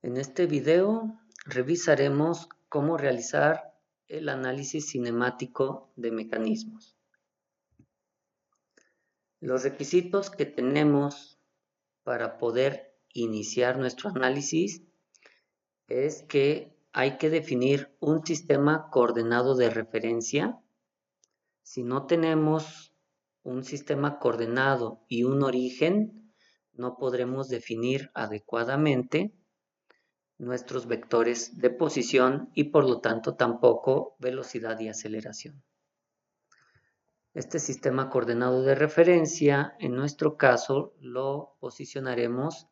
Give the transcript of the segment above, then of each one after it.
En este video revisaremos cómo realizar el análisis cinemático de mecanismos. Los requisitos que tenemos para poder iniciar nuestro análisis es que hay que definir un sistema coordenado de referencia. Si no tenemos un sistema coordenado y un origen, no podremos definir adecuadamente nuestros vectores de posición y por lo tanto tampoco velocidad y aceleración. Este sistema coordenado de referencia, en nuestro caso, lo posicionaremos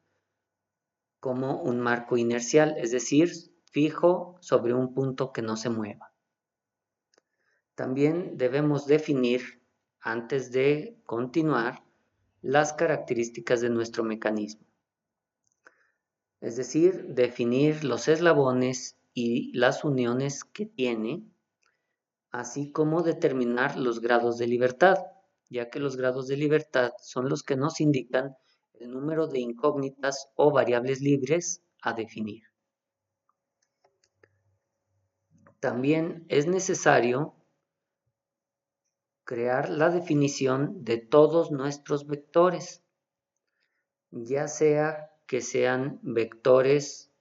como un marco inercial, es decir, fijo sobre un punto que no se mueva. También debemos definir, antes de continuar, las características de nuestro mecanismo. Es decir, definir los eslabones y las uniones que tiene, así como determinar los grados de libertad, ya que los grados de libertad son los que nos indican el número de incógnitas o variables libres a definir. También es necesario crear la definición de todos nuestros vectores, ya sea que sean vectores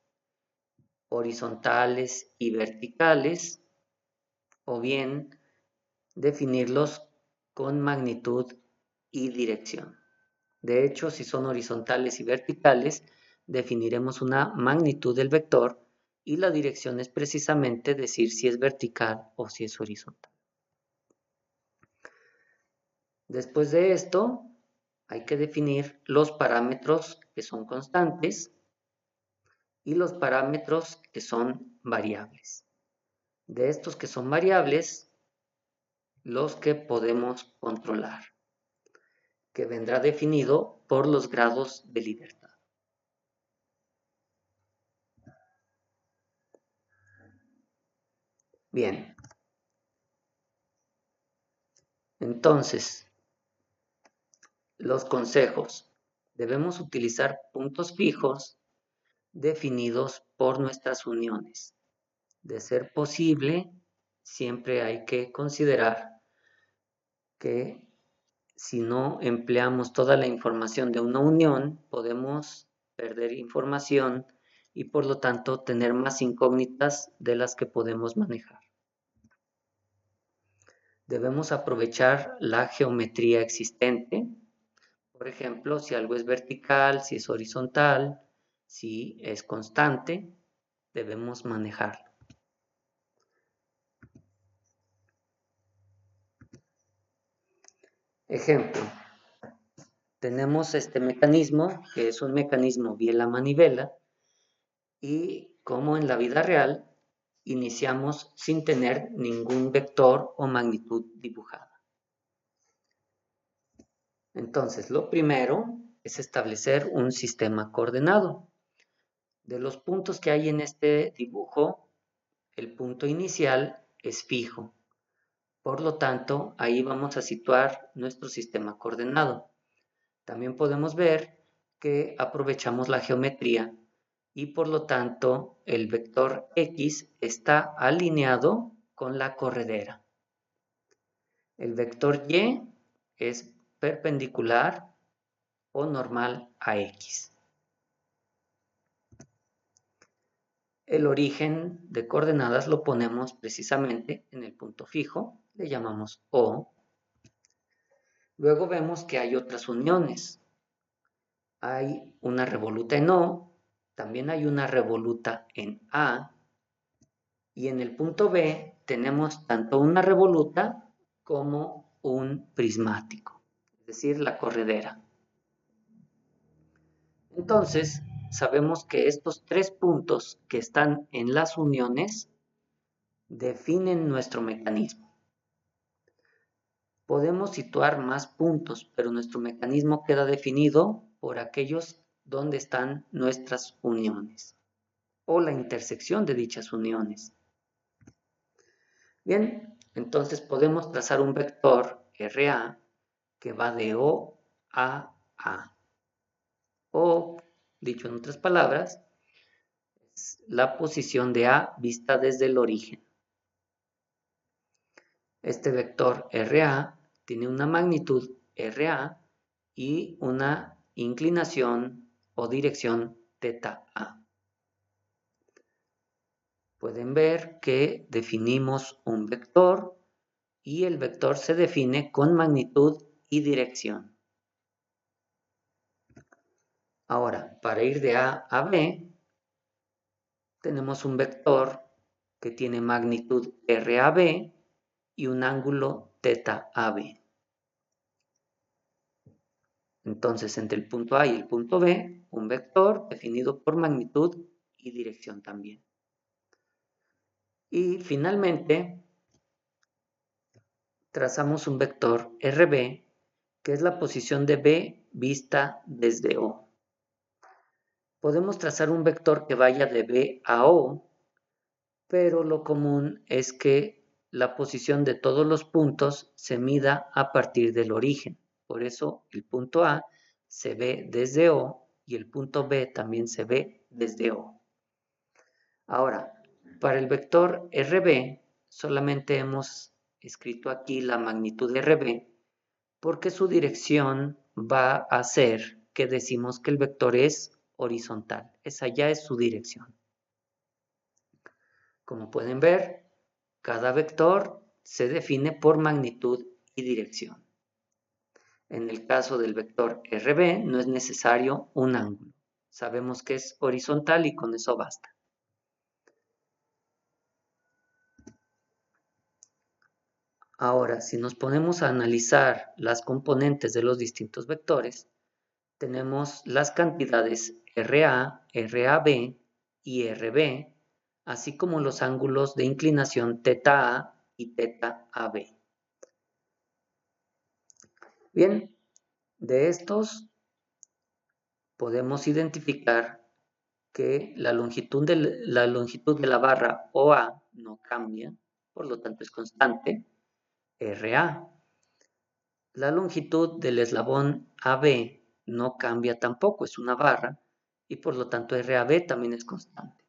horizontales y verticales, o bien definirlos con magnitud y dirección. De hecho, si son horizontales y verticales, definiremos una magnitud del vector y la dirección es precisamente decir si es vertical o si es horizontal. Después de esto, hay que definir los parámetros que son constantes y los parámetros que son variables. De estos que son variables, los que podemos controlar, que vendrá definido por los grados de libertad. Bien, entonces, los consejos. Debemos utilizar puntos fijos definidos por nuestras uniones. De ser posible, siempre hay que considerar que si no empleamos toda la información de una unión, podemos perder información y por lo tanto tener más incógnitas de las que podemos manejar. Debemos aprovechar la geometría existente. Por ejemplo, si algo es vertical, si es horizontal, si es constante, debemos manejarlo. Ejemplo, tenemos este mecanismo, que es un mecanismo biela-manivela, y como en la vida real, iniciamos sin tener ningún vector o magnitud dibujada. Entonces, lo primero es establecer un sistema coordenado. De los puntos que hay en este dibujo, el punto inicial es fijo. Por lo tanto, ahí vamos a situar nuestro sistema coordenado. También podemos ver que aprovechamos la geometría y por lo tanto el vector X está alineado con la corredera. El vector Y es perpendicular o normal a X. El origen de coordenadas lo ponemos precisamente en el punto fijo, le llamamos O. Luego vemos que hay otras uniones. Hay una revoluta en O, también hay una revoluta en A, y en el punto B tenemos tanto una revoluta como un prismático, es decir, la corredera. Entonces, sabemos que estos tres puntos que están en las uniones definen nuestro mecanismo. Podemos situar más puntos, pero nuestro mecanismo queda definido por aquellos donde están nuestras uniones o la intersección de dichas uniones. Bien, entonces podemos trazar un vector RA que va de O a A. O, dicho en otras palabras, es la posición de A vista desde el origen. Este vector RA tiene una magnitud RA y una inclinación o dirección θA. Pueden ver que definimos un vector y el vector se define con magnitud y dirección. Ahora, para ir de A a B, tenemos un vector que tiene magnitud RAB y un ángulo θAB. Entonces, entre el punto A y el punto B, un vector definido por magnitud y dirección también. Y finalmente, trazamos un vector RB, que es la posición de B vista desde O. Podemos trazar un vector que vaya de B a O, pero lo común es que la posición de todos los puntos se mida a partir del origen. Por eso el punto A se ve desde O y el punto B también se ve desde O. Ahora, para el vector RB solamente hemos escrito aquí la magnitud de RB porque su dirección va a hacer que decimos que el vector es horizontal. Esa ya es su dirección. Como pueden ver, cada vector se define por magnitud y dirección. En el caso del vector RB no es necesario un ángulo. Sabemos que es horizontal y con eso basta. Ahora, si nos ponemos a analizar las componentes de los distintos vectores, tenemos las cantidades RA, RAB y RB, así como los ángulos de inclinación θA y θAB. Bien, de estos podemos identificar que la longitud de la barra OA no cambia, por lo tanto es constante, RA. La longitud del eslabón AB no cambia tampoco, es una barra, y por lo tanto RAB también es constante.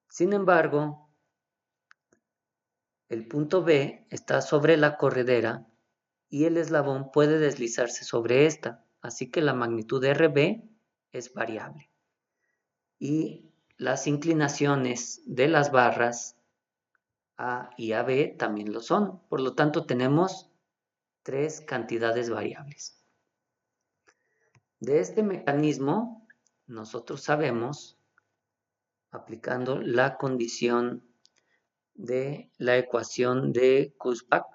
Sin embargo, el punto B está sobre la corredera y el eslabón puede deslizarse sobre esta, así que la magnitud de RB es variable. Y las inclinaciones de las barras A y AB también lo son. Por lo tanto, tenemos tres cantidades variables. De este mecanismo, nosotros sabemos, aplicando la condición de la ecuación de Kurzbach,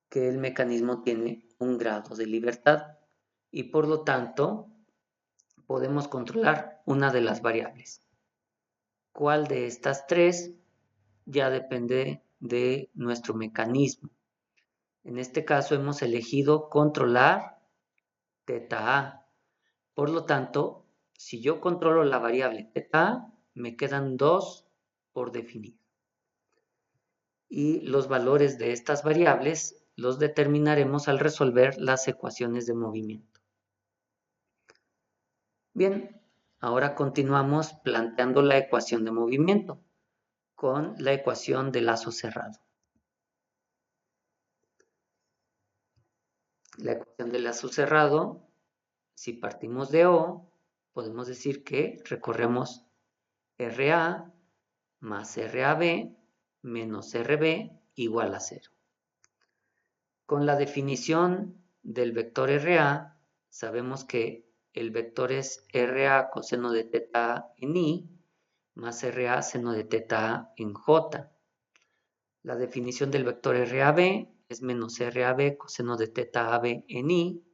que el mecanismo tiene un grado de libertad y por lo tanto podemos controlar una de las variables. ¿Cuál de estas tres? Ya depende de nuestro mecanismo. En este caso hemos elegido controlar θA. Por lo tanto, si yo controlo la variable θA, me quedan dos por definir. Y los valores de estas variables los determinaremos al resolver las ecuaciones de movimiento. Bien, ahora continuamos planteando la ecuación de movimiento con la ecuación de lazo cerrado. La ecuación de lazo cerrado, si partimos de O, podemos decir que recorremos RA más RAB menos RB igual a 0. Con la definición del vector RA, sabemos que el vector es RA coseno de θ en I más RA seno de θ en J. La definición del vector RAB es menos RAB coseno de θAB en I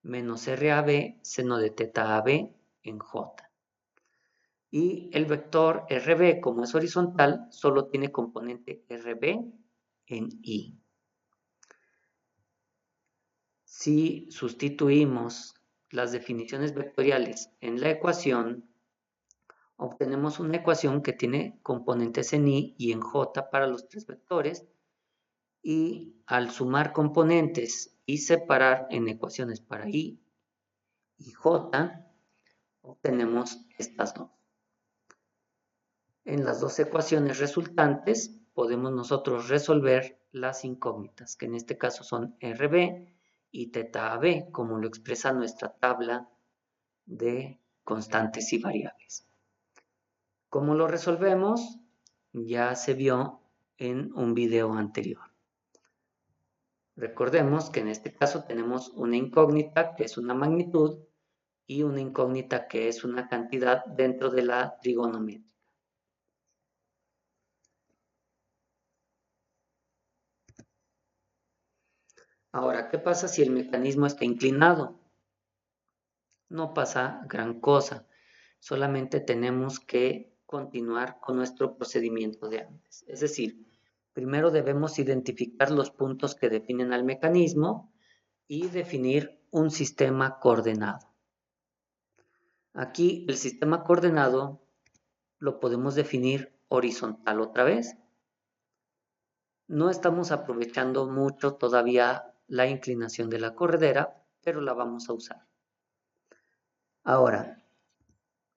menos RAB seno de θAB en J. Y el vector RB, como es horizontal, solo tiene componente RB en I. Si sustituimos las definiciones vectoriales en la ecuación, obtenemos una ecuación que tiene componentes en I y en J para los tres vectores, y al sumar componentes y separar en ecuaciones para I y J, obtenemos estas dos. En las dos ecuaciones resultantes podemos nosotros resolver las incógnitas, que en este caso son RB y θ AB, como lo expresa nuestra tabla de constantes y variables. ¿Cómo lo resolvemos? Ya se vio en un video anterior. Recordemos que en este caso tenemos una incógnita que es una magnitud y una incógnita que es una cantidad dentro de la trigonometría. Ahora, ¿qué pasa si el mecanismo está inclinado? No pasa gran cosa, solamente tenemos que continuar con nuestro procedimiento de antes. Es decir, primero debemos identificar los puntos que definen al mecanismo y definir un sistema coordenado. Aquí el sistema coordenado lo podemos definir horizontal otra vez. No estamos aprovechando mucho todavía la inclinación de la corredera, pero la vamos a usar. Ahora,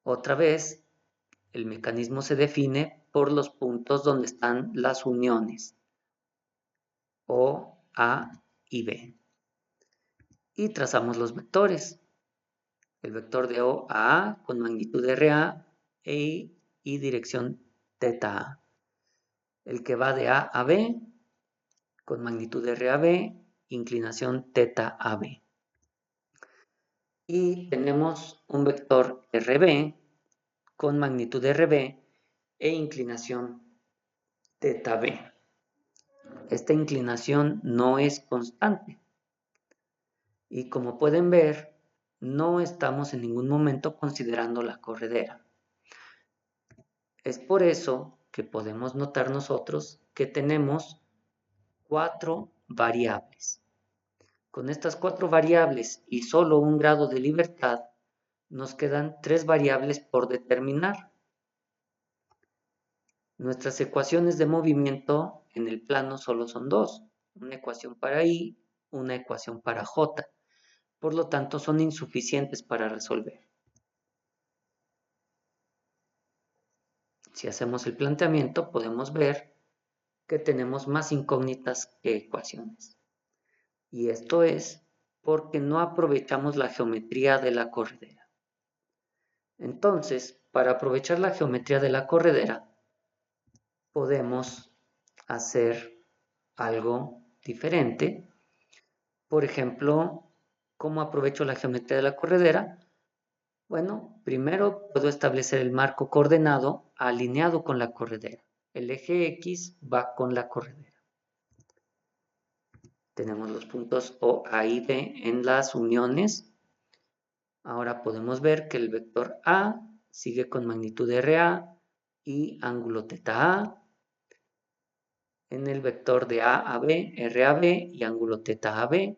otra vez, el mecanismo se define por los puntos donde están las uniones O, A y B. Y trazamos los vectores. El vector de O a A con magnitud RA y dirección θA. El que va de A a B con magnitud RAB, inclinación θAB. Y tenemos un vector RB con magnitud RB e inclinación θB. Esta inclinación no es constante. Y como pueden ver, no estamos en ningún momento considerando la corredera. Es por eso que podemos notar nosotros que tenemos 4 variables. Con estas 4 variables y solo un grado de libertad, nos quedan 3 variables por determinar. Nuestras ecuaciones de movimiento en el plano solo son 2, una ecuación para I, una ecuación para J. Por lo tanto, son insuficientes para resolver. Si hacemos el planteamiento, podemos ver que tenemos más incógnitas que ecuaciones. Y esto es porque no aprovechamos la geometría de la corredera. Entonces, para aprovechar la geometría de la corredera, podemos hacer algo diferente. Por ejemplo, ¿cómo aprovecho la geometría de la corredera? Bueno, primero puedo establecer el marco coordenado alineado con la corredera. El eje X va con la corredera. Tenemos los puntos O, A y B en las uniones. Ahora podemos ver que el vector A sigue con magnitud RA y ángulo θA. En el vector de A a B, RAB y ángulo θAB.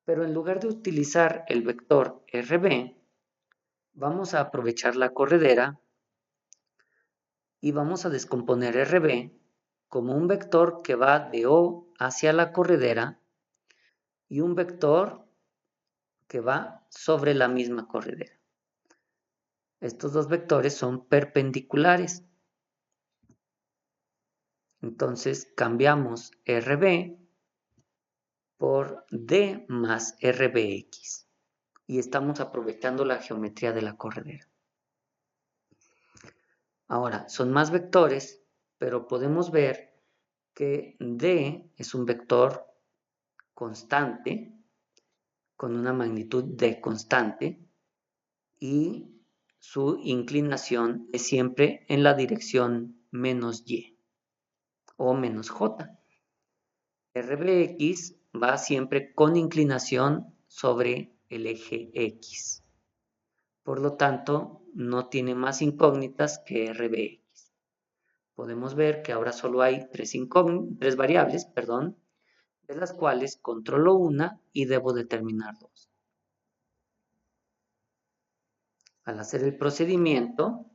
Pero en lugar de utilizar el vector RB, vamos a aprovechar la corredera y vamos a descomponer RB como un vector que va de O hacia la corredera y un vector que va sobre la misma corredera. Estos dos vectores son perpendiculares. Entonces cambiamos RB por D más RBX y estamos aprovechando la geometría de la corredera. Ahora, son más vectores, pero podemos ver que D es un vector constante con una magnitud D constante y su inclinación es siempre en la dirección menos Y o menos J. RBX va siempre con inclinación sobre el eje X. Por lo tanto, no tiene más incógnitas que RBX. Podemos ver que ahora solo hay tres variables, de las cuales controlo una y debo determinar 2. Al hacer el procedimiento,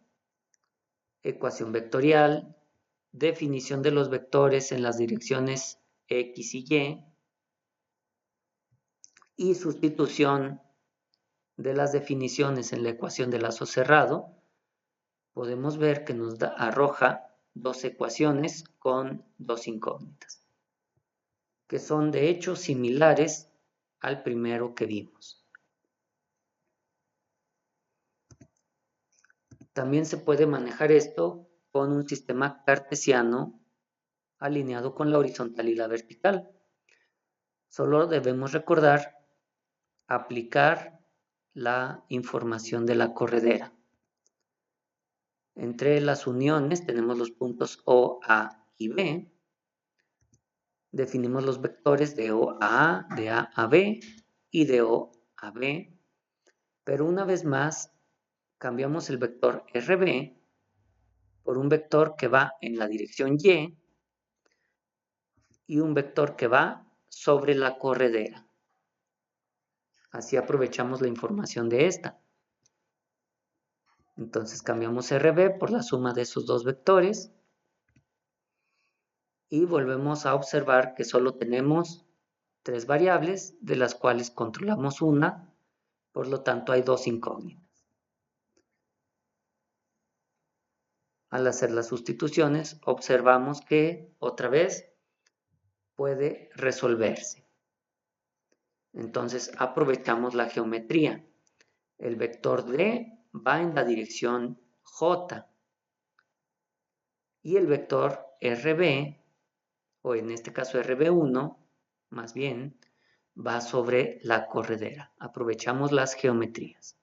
ecuación vectorial, definición de los vectores en las direcciones X y Y sustitución de las definiciones en la ecuación de lazo cerrado, podemos ver que nos arroja dos ecuaciones con dos incógnitas, que son de hecho similares al primero que vimos. También se puede manejar esto con un sistema cartesiano alineado con la horizontal y la vertical. Solo debemos recordar aplicar la información de la corredera. Entre las uniones tenemos los puntos O, A y B. Definimos los vectores de O a A, de A a B y de O a B. Pero una vez más, cambiamos el vector RB por un vector que va en la dirección y un vector que va sobre la corredera. Así aprovechamos la información de esta. Entonces cambiamos RB por la suma de esos dos vectores y volvemos a observar que solo tenemos tres variables, de las cuales controlamos una, por lo tanto hay dos incógnitas. Al hacer las sustituciones, observamos que otra vez puede resolverse. Entonces aprovechamos la geometría. El vector D va en la dirección J y el vector RB, o en este caso RB1, más bien, va sobre la corredera. Aprovechamos las geometrías.